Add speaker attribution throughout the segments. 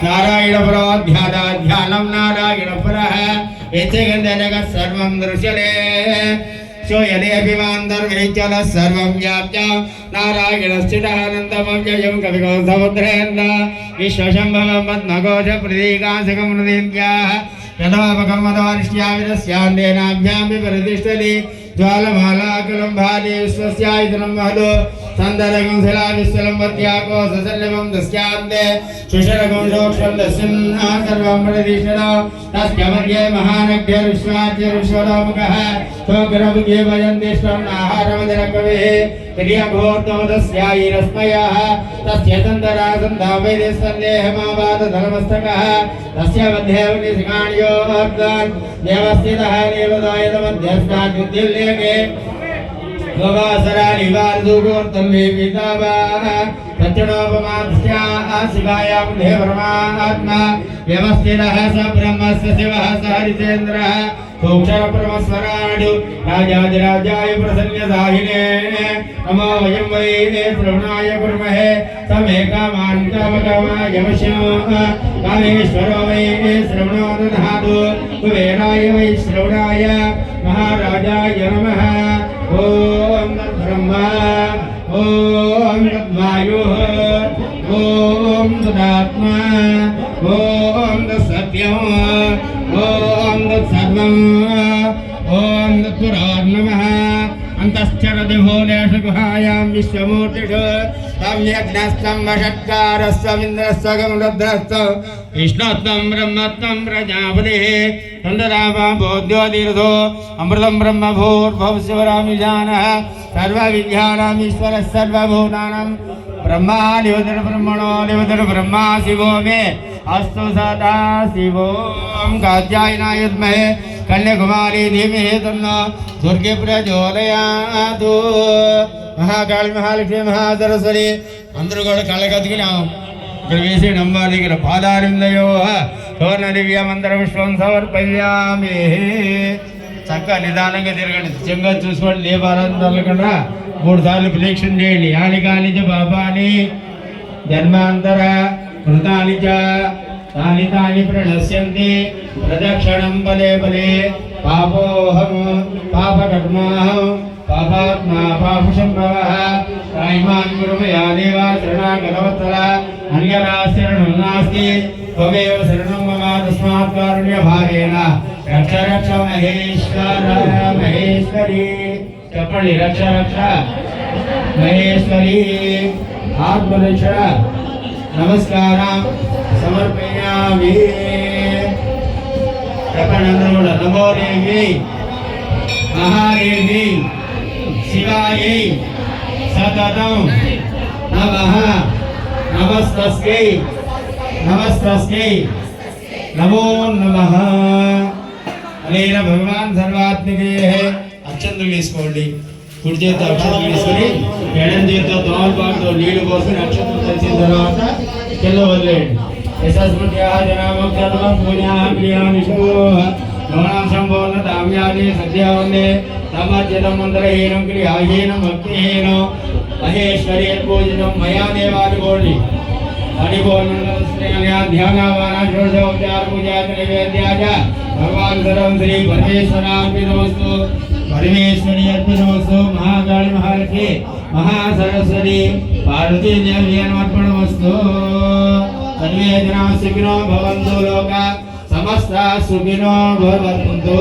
Speaker 1: नारायण परो ध्यानं नारायण परः यच्चगन्धनगः सर्वं दृश्यते शोयनेऽभिमान्तर्वेचल सर्वं व्याप्य नारायणस्थितः अनन्तमव्ययं कविकौसमुद्रेन्द्र विश्वशम्भवं पद्मघोषप्रतीकाशकं नदीभ्यः यथोपकर्मदवानिष्ठ्याविरस्यान्तेनाभ्यां विप्रतिष्ठति ज्वालमालाकुलं भाति विश्वस्यायतनं महदो सन्दरगं शिलाविश्वलं वत्याकोससल्लिवं दस्यान्ते शुशरगं शोक्षं दस्यन्ना सर्वं प्रतिष्ठितो तस्य मध्ये महानग्ध्यविश्वाच्यविश्वलोमुखः स्वग्रभुगे वयन्तिष्ठं आहारमदिरकविः क्रियाभूर्तोदस्यायिरस्मयः तस्य दन्तरा सन्धावैदे सन्देहमावादधर्मस्तकः तस्य मध्ये वनिसिकाण्योऽर्धान् व्यवस्थितः देवदायतमध्यस्थाद्युद्धिल्लेखे गोवासराणि वार्धुगोर्तं विपितावाः प्रत्यणोपमास्याशिवायां देवरमात्मा व्यवस्थितः स ब्रह्मस्य शिवः स हरिचेन्द्रः सोक्षरप्रमस्वराणि राजाधिराजाय प्रसन्नदाहिने नमो वयं वै श्रवणाय कुर्महे तमे कामान् कामकामाय कामेश्वरो वै श्रवणो दधातु कुबेराय वै श्रवणाय महाराजाय नमः ओम ब्रह्मा ओम वायुः ओम तदात्मा ओम सत्यम् ओम सर्वम् ओम तत्पुरान्नमः अंतश्चरति भुवनेषु गुहायां विश्वमूर्तिषु तं यज्ञस्तं वषट्कारस्तं इन्द्रस्तं रुद्रस्तं विष्णुस्तं ब्रह्मस्तं प्रजापतिः तन्दरामा बोध्योतिरथो अमृतं ब्रह्म भूर्भुवस्वरामिजानः सर्वविद्यानामीश्वरः सर्वभूतानां ब्रह्मा निवदन ब्रह्मणो निवदन ब्रह्मा शिवो मे अस्तु सदा शिवो कात्यायनाय विद्महे कन्याकुमारी धीमहि तन्नो दुर्गे प्रचोदयातु महाकाली महालक्ष्मी महासरस्वती अंदरू కూడా కళ్ళకద్దుకుని ఇక్కడ వేసి నంబర్ దగ్గర పాదారిందయో సువర్ణ దివ్య మంత్ర విశ్వం సమర్పయామి చక్కగా నిదానంగా తిరగండి చెంగా చూసుకోండి లేపారందరకుండా 3 సార్లు ప్రదక్షిణ చేయండి యాని కాని చ పాపాని జన్మాంతర కృతాని చ తాని తాని ప్రణశ్యంతి ప్రదక్షిణం పదే పదే పాపోహం పాపకర్మాహం पापात्मा पापशंभवः राइमान् गुरुमया देवा शरणागतवत्सला अन्यथा शरणं नास्ति त्वमेव शरणं मम तस्मात् कारुण्यभावेन रक्ष रक्ष महेश्वर महेश्वरी चपळि रक्ष रक्ष महेश्वरी आत्मरक्ष नमस्कारं समर्पयामि प्रपन्नंद्रुड नमो देवी महादेवी शिवायै सततं नमः नमस्तस्यै नमस्तस्यै नमो नमः अनेन भगवान सर्वात्मके अक्षंतुలు వేసుకోండి కుడి చేతితో అక్షంతలు వేసుకొని ఎడమ చేతితో తోమపాటుతో నీళ్లు పోసుకొని అక్షంతలు తెచ్చిన తర్వాత కింద వదిలేయండి యశస్మృత్యా జనామోక్షం పుణ్యాః క్రియానిషోః గమనం సంపూర్ణ దామ్యాన్ని సత్యావన్నే సమాజ్యతం మంత్రహీనం క్రియాహీనం భక్తిహీనం మహేశ్వరి పూజితం మయా దేవాది కోడి ध्यानावाना षोडशोपचार पूजा नैवेद्याच भगवान सर्वं श्री परमेश्वरार्पितमस्तु परमेश्वरी अर्पितमस्तु महाकाली महालक्ष्मी महासरस्वती पार्वती देवी अर्पणमस्तु सर्वे जनाः सुखिनो भवन्तु लोका समस्ता सुखिनो भवन्तु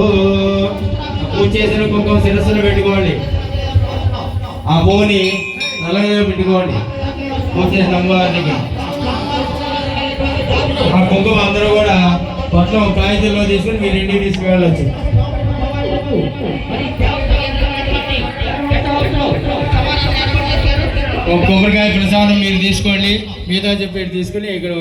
Speaker 1: పూజ చేసిన కుంకుమ శిరస్సులో పెట్టుకోండి ఆ పూని తలలో పెట్టుకోండి పూజ చేసిన అమ్మవారికి ఆ కుంకుమ అందరూ కూడా మొత్తం కాగితంలో తీసుకుని మీరు ఇంటికి తీసుకువెళ్ళొచ్చు కొబ్బరికాయ ప్రసాదం మీరు తీసుకోండి మిగతా చెప్పేది తీసుకుని ఇక్కడ